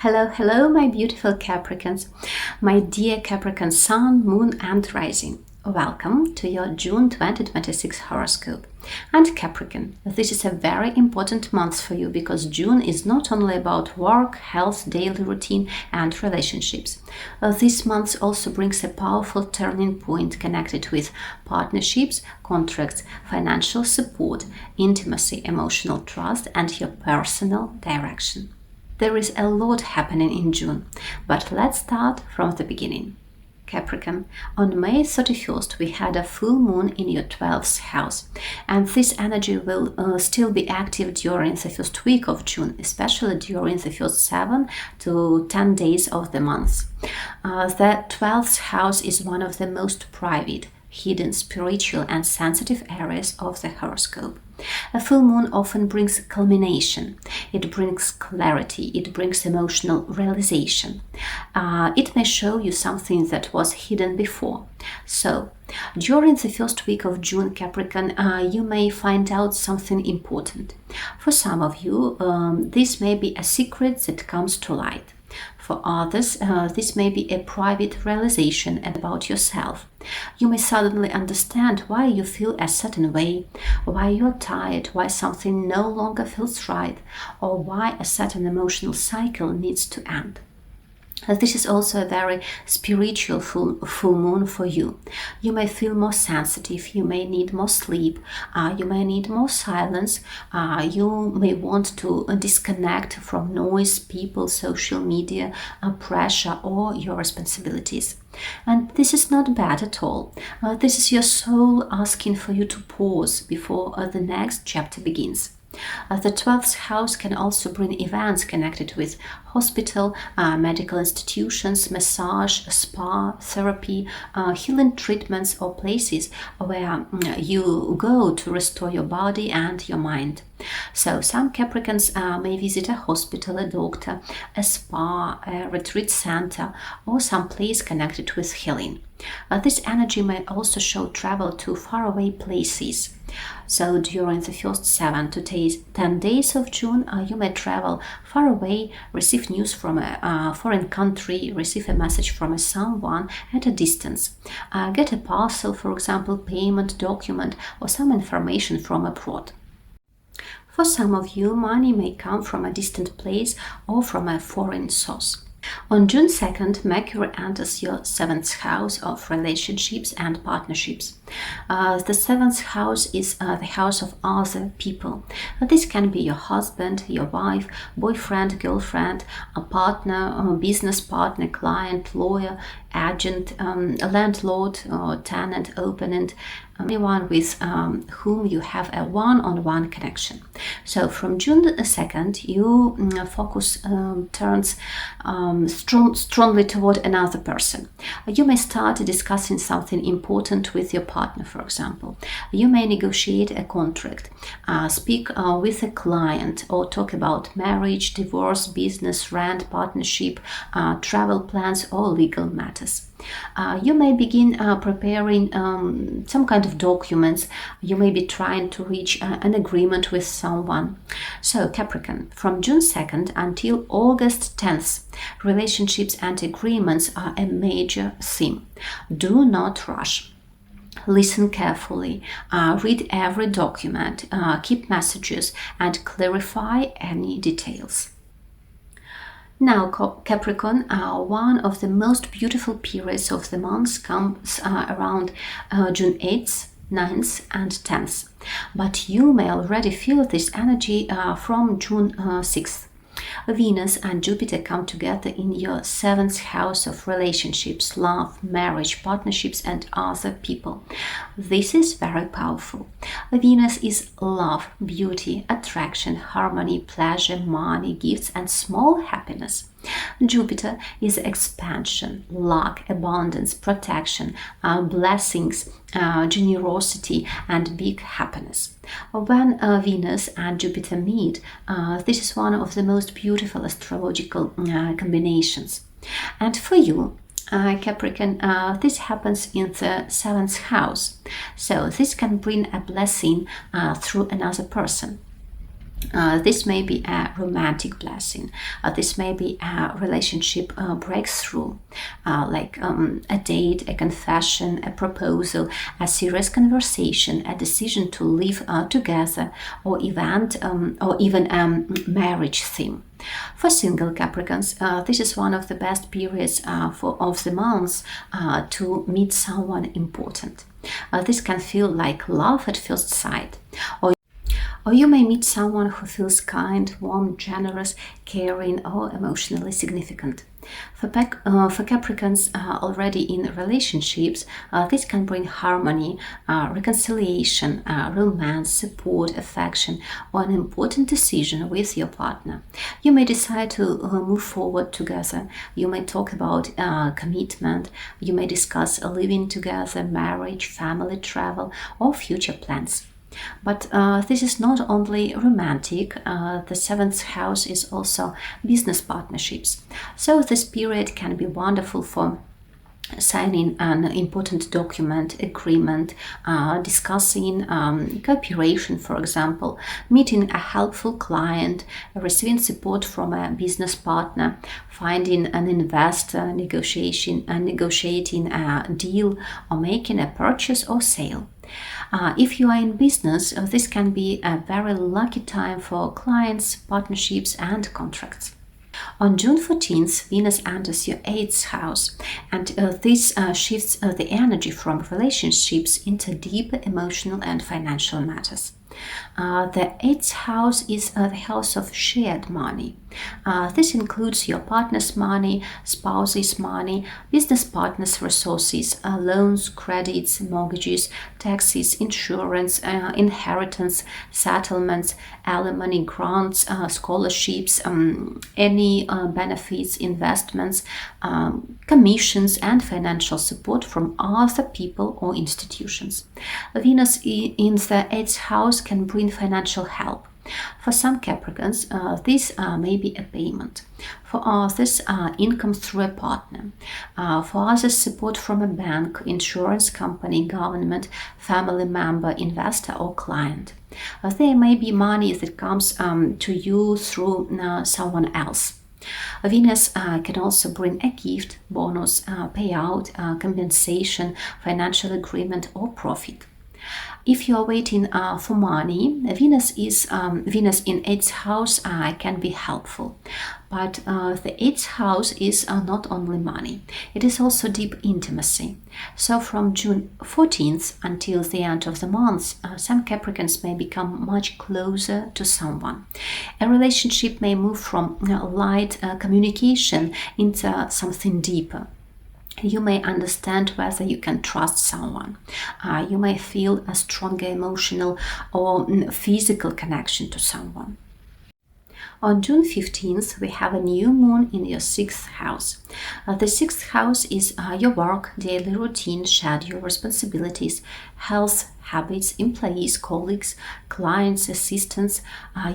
Hello, my beautiful Capricorns, my dear Capricorn Sun, Moon, and Rising. Welcome to your June 2026 horoscope. And Capricorn, this is a very important month for you because June is not only about work, health, daily routine, and relationships. This month also brings a powerful turning point connected with partnerships, contracts, financial support, intimacy, emotional trust, and your personal direction. There is a lot happening in June, but let's start from the beginning. Capricorn, on May 31st, we had a full moon in your 12th house, and this energy will still be active during the first week of June, especially during the first 7 to 10 days of the month. The 12th house is one of the most private, hidden, spiritual, and sensitive areas of the horoscope. A full moon often brings culmination, it brings clarity, it brings emotional realization. It may show you something that was hidden before. So, during the first week of June, Capricorn, you may find out something important. For some of you, this may be a secret that comes to light. For others, this may be a private realization about yourself. You may suddenly understand why you feel a certain way, why you're tired, why something no longer feels right, or why a certain emotional cycle needs to end. This is also a very spiritual full moon for you. You may feel more sensitive, you may need more sleep, you may need more silence, you may want to disconnect from noise, people, social media, pressure, or your responsibilities. And this is not bad at all. This is your soul asking for you to pause before the next chapter begins. The 12th house can also bring events connected with hospital, medical institutions, massage, spa, therapy, healing treatments, or places where you go to restore your body and your mind. So some Capricorns may visit a hospital, a doctor, a spa, a retreat center, or some place connected with healing. This energy may also show travel to faraway places. So during the first 7 to 10 days of June, you may travel far away, receive news from a foreign country, receive a message from someone at a distance, get a parcel, for example, payment, document, or some information from abroad. For some of you, money may come from a distant place or from a foreign source. On June 2nd, Mercury enters your 7th house of relationships and partnerships. The 7th house is the house of other people. This can be your husband, your wife, boyfriend, girlfriend, a partner, a business partner, client, lawyer, agent, landlord, or tenant, opponent, anyone with whom you have a one-on-one connection. So from June 2nd, you focus turns strongly toward another person. You may start discussing something important with your partner, for example. You may negotiate a contract, speak with a client, or talk about marriage, divorce, business, rent, partnership, travel plans, or legal matters. You may begin preparing some kind of documents. You may be trying to reach an agreement with someone. So Capricorn, from June 2nd until August 10th, relationships and agreements are a major theme. Do not rush. Listen carefully, read every document, keep messages, and clarify any details. Now, Capricorn, one of the most beautiful periods of the month comes around June 8th, 9th, and 10th. But you may already feel this energy from June 6th. Venus and Jupiter come together in your 7th house of relationships, love, marriage, partnerships, and other people. This is very powerful. Venus is love, beauty, attraction, harmony, pleasure, money, gifts, and small happiness. Jupiter is expansion, luck, abundance, protection, blessings, generosity, and big happiness. When Venus and Jupiter meet, this is one of the most beautiful astrological combinations. And for you, Capricorn, this happens in the 7th house. So this can bring a blessing through another person. This may be a romantic blessing. This may be a relationship breakthrough, a date, a confession, a proposal, a serious conversation, a decision to live together, or even a marriage theme. For single Capricorns, this is one of the best periods of the month to meet someone important. This can feel like love at first sight, or you may meet someone who feels kind, warm, generous, caring, or emotionally significant. For Capricorns already in relationships, this can bring harmony, reconciliation, romance, support, affection, or an important decision with your partner. You may decide to move forward together. You may talk about commitment. You may discuss living together, marriage, family, travel, or future plans. But this is not only romantic, the seventh house is also business partnerships. So this period can be wonderful for signing an important document, agreement, discussing cooperation, for example, meeting a helpful client, receiving support from a business partner, finding an investor, negotiating a deal, or making a purchase or sale. If you are in business, this can be a very lucky time for clients, partnerships, and contracts. On June 14th, Venus enters your 8th house, and this shifts the energy from relationships into deep emotional and financial matters. The 8th house is the house of shared money. This includes your partner's money, spouse's money, business partner's resources, loans, credits, mortgages, taxes, insurance, inheritance, settlements, alimony, grants, scholarships, any benefits, investments, commissions, and financial support from other people or institutions. Venus in the 8th house can bring financial help. For some Capricorns, this may be a payment. For others, income through a partner. For others, support from a bank, insurance company, government, family member, investor, or client. There may be money that comes to you through someone else. Venus can also bring a gift, bonus, payout, compensation, financial agreement, or profit. If you are waiting for money, Venus in 8th house can be helpful. But the 8th house is not only money, it is also deep intimacy. So from June 14th until the end of the month, some Capricorns may become much closer to someone. A relationship may move from light communication into something deeper. You may understand whether you can trust someone. You may feel a stronger emotional or physical connection to someone. On June 15th, we have a new moon in your 6th house. The 6th house is your work, daily routine, schedule, responsibilities, health, habits, employees, colleagues, clients, assistants,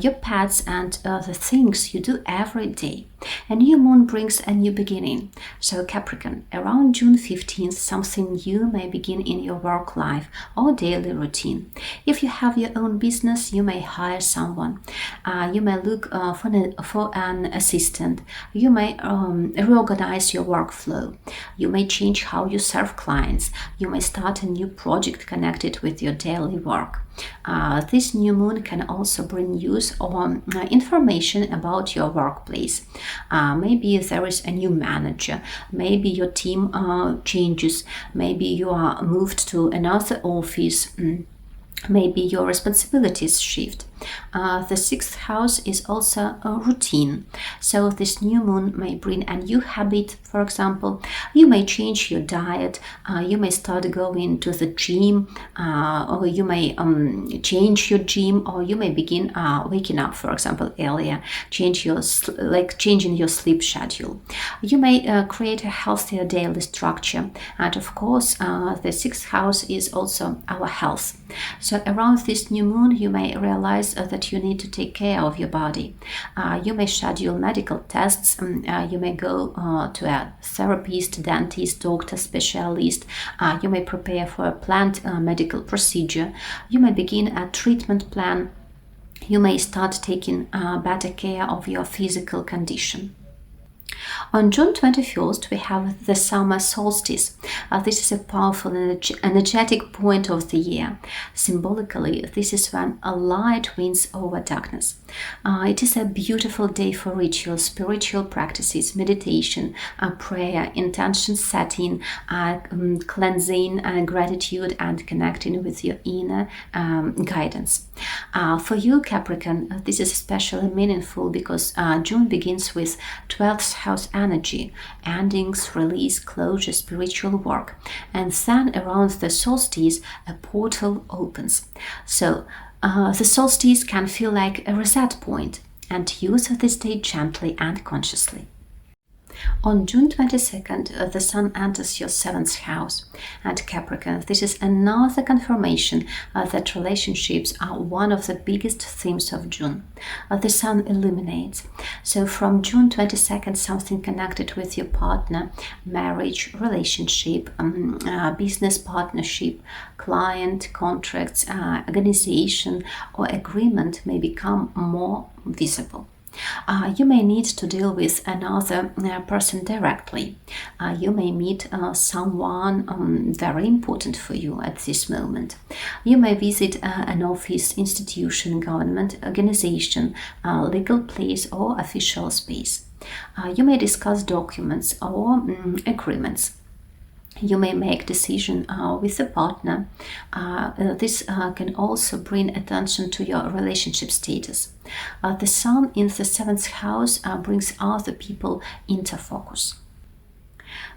your pets, and the things you do every day. A new moon brings a new beginning. So Capricorn, around June 15th, something new may begin in your work life or daily routine. If you have your own business, you may hire someone. You may look for an assistant. You may reorganize your workflow. You may change how you serve clients. You may start a new project connected with your daily work. This new moon can also bring news or information about your workplace. Maybe there is a new manager. Maybe your team changes. Maybe you are moved to another office. Maybe your responsibilities shift. The 6th house is also a routine. So this new moon may bring a new habit, for example. You may change your diet. You may start going to the gym, or you may change your gym, or you may begin waking up, for example, earlier, changing your sleep schedule. You may create a healthier daily structure. And of course, the 6th house is also our health. So around this new moon, you may realize that you need to take care of your body. You may schedule medical tests. You may go to a therapist, dentist, doctor, specialist. You may prepare for a planned medical procedure. You may begin a treatment plan. You may start taking better care of your physical condition. On June 21st, we have the summer solstice. This is a powerful and energetic point of the year. Symbolically, this is when a light wins over darkness. It is a beautiful day for rituals, spiritual practices, meditation, prayer, intention setting, cleansing, gratitude, and connecting with your inner guidance. For you, Capricorn, this is especially meaningful because June begins with 12th house energy, endings, release, closure, spiritual work, and then around the solstice a portal opens. So the solstice can feel like a reset point, and use this day gently and consciously. On June 22nd, the Sun enters your 7th house. And Capricorn, this is another confirmation that relationships are one of the biggest themes of June. The Sun illuminates. So from June 22nd, something connected with your partner, marriage, relationship, business partnership, client, contracts, organization, or agreement may become more visible. You may need to deal with another person directly. You may meet someone very important for you at this moment. You may visit an office, institution, government, organization, legal place, or official space. You may discuss documents or agreements. You may make decision with a partner. This can also bring attention to your relationship status. The Sun in the 7th house brings other people into focus.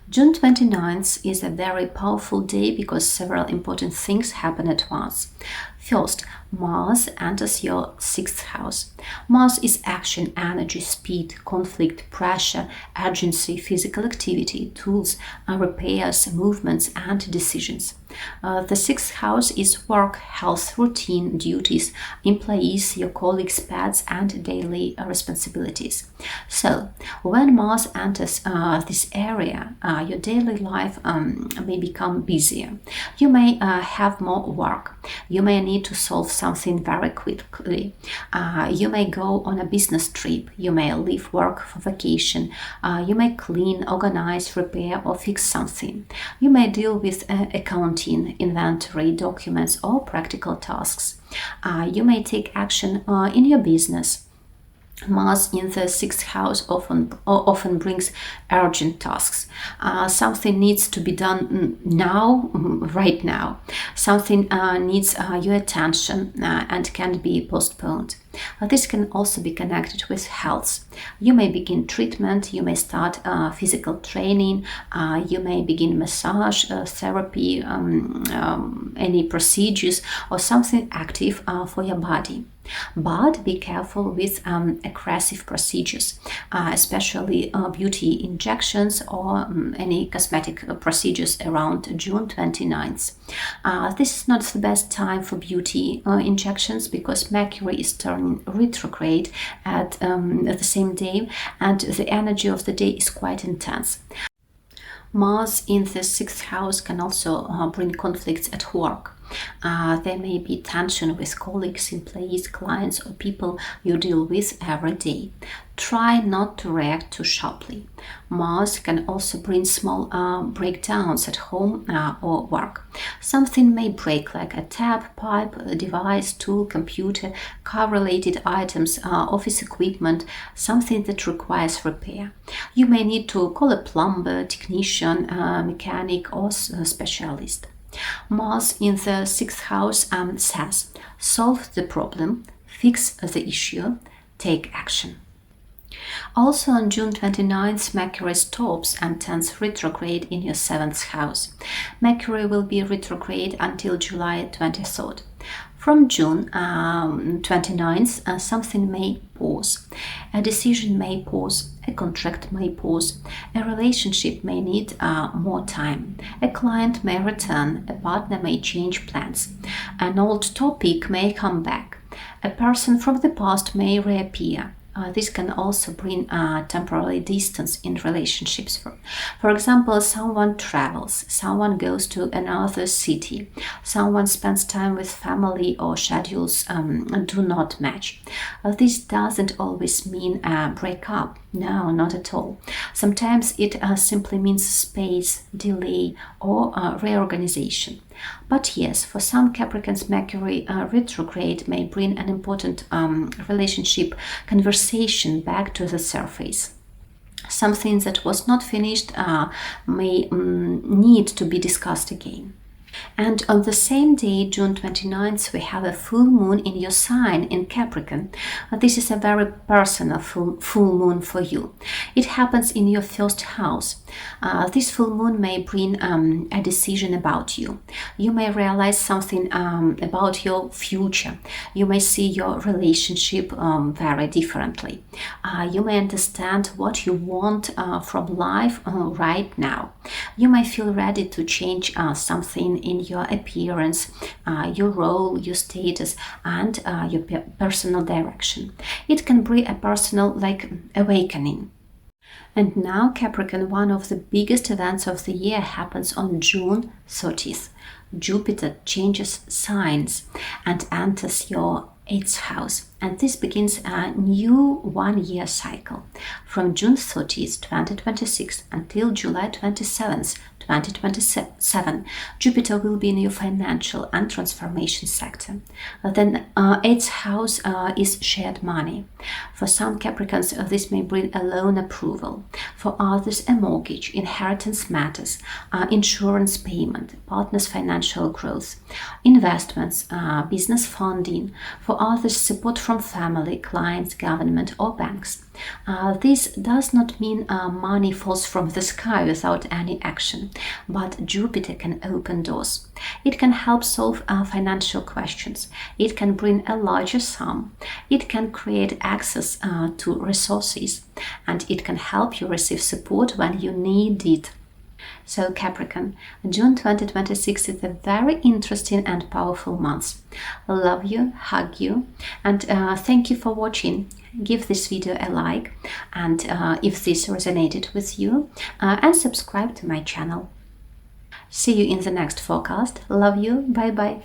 June 29th is a very powerful day because several important things happen at once. First, Mars enters your 6th house. Mars is action, energy, speed, conflict, pressure, urgency, physical activity, tools, repairs, movements, and decisions. The 6th house is work, health, routine, duties, employees, your colleagues, pets, and daily responsibilities. So, when Mars enters this area, your daily life may become busier. You may have more work. You may need to solve something very quickly. You may go on a business trip. You may leave work for vacation. You may clean, organize, repair, or fix something. You may deal with accounting, inventory, documents, or practical tasks. You may take action in your business. Mars in the 6th house often brings urgent tasks. Something needs to be done now, right now. Something needs your attention and can be postponed. This can also be connected with health. You may begin treatment, you may start physical training, you may begin massage, therapy, any procedures, or something active for your body. But be careful with aggressive procedures, especially beauty injections or any cosmetic procedures around June 29th. This is not the best time for beauty injections because Mercury is turning retrograde at the same day, and the energy of the day is quite intense. Mars in the 6th house can also bring conflicts at work. There may be tension with colleagues, employees, clients, or people you deal with every day. Try not to react too sharply. Mars can also bring small breakdowns at home or work. Something may break, like a tap, pipe, a device, tool, computer, car-related items, office equipment, something that requires repair. You may need to call a plumber, technician, mechanic, or specialist. Mars in the 6th house says, solve the problem, fix the issue, take action. Also on June 29th, Mercury stops and turns retrograde in your 7th house. Mercury will be retrograde until July 23rd. From June 29th, something may pause. A decision may pause. A contract may pause. A relationship may need more time. A client may return. A partner may change plans. An old topic may come back. A person from the past may reappear. This can also bring temporary distance in relationships. For example, someone travels, someone goes to another city, someone spends time with family, or schedules do not match. This doesn't always mean a breakup. No, not at all. Sometimes it simply means space, delay, or reorganization. But yes, for some Capricorns, Mercury retrograde may bring an important relationship conversation back to the surface. Something that was not finished may need to be discussed again. And on the same day, June 29th, we have a full moon in your sign in Capricorn. This is a very personal full moon for you. It happens in your first house. This full moon may bring a decision about you. You may realize something about your future. You may see your relationship very differently. You may understand what you want from life right now. You may feel ready to change something in your appearance, your role, your status, and your personal direction. It can bring a personal awakening. And now, Capricorn, one of the biggest events of the year happens on June 30th. Jupiter changes signs and enters your 8th house, and this begins a new one-year cycle from June 30th, 2026 until July 27th, 2027. Jupiter will be in your financial and transformation sector. Then 8th house is shared money. For some Capricorns, this may bring a loan approval. For others, a mortgage, inheritance matters, insurance payment, partners' financial growth, investments, business funding. For others, support from family, clients, government, or banks. This does not mean money falls from the sky without any action, but Jupiter can open doors. It can help solve financial questions. It can bring a larger sum. It can create access to resources, and it can help you receive support when you need it. So Capricorn, June 2026 is a very interesting and powerful month. Love you, hug you, and thank you for watching. Give this video a like, and if this resonated with you, and subscribe to my channel. See you in the next forecast. Love you. Bye bye.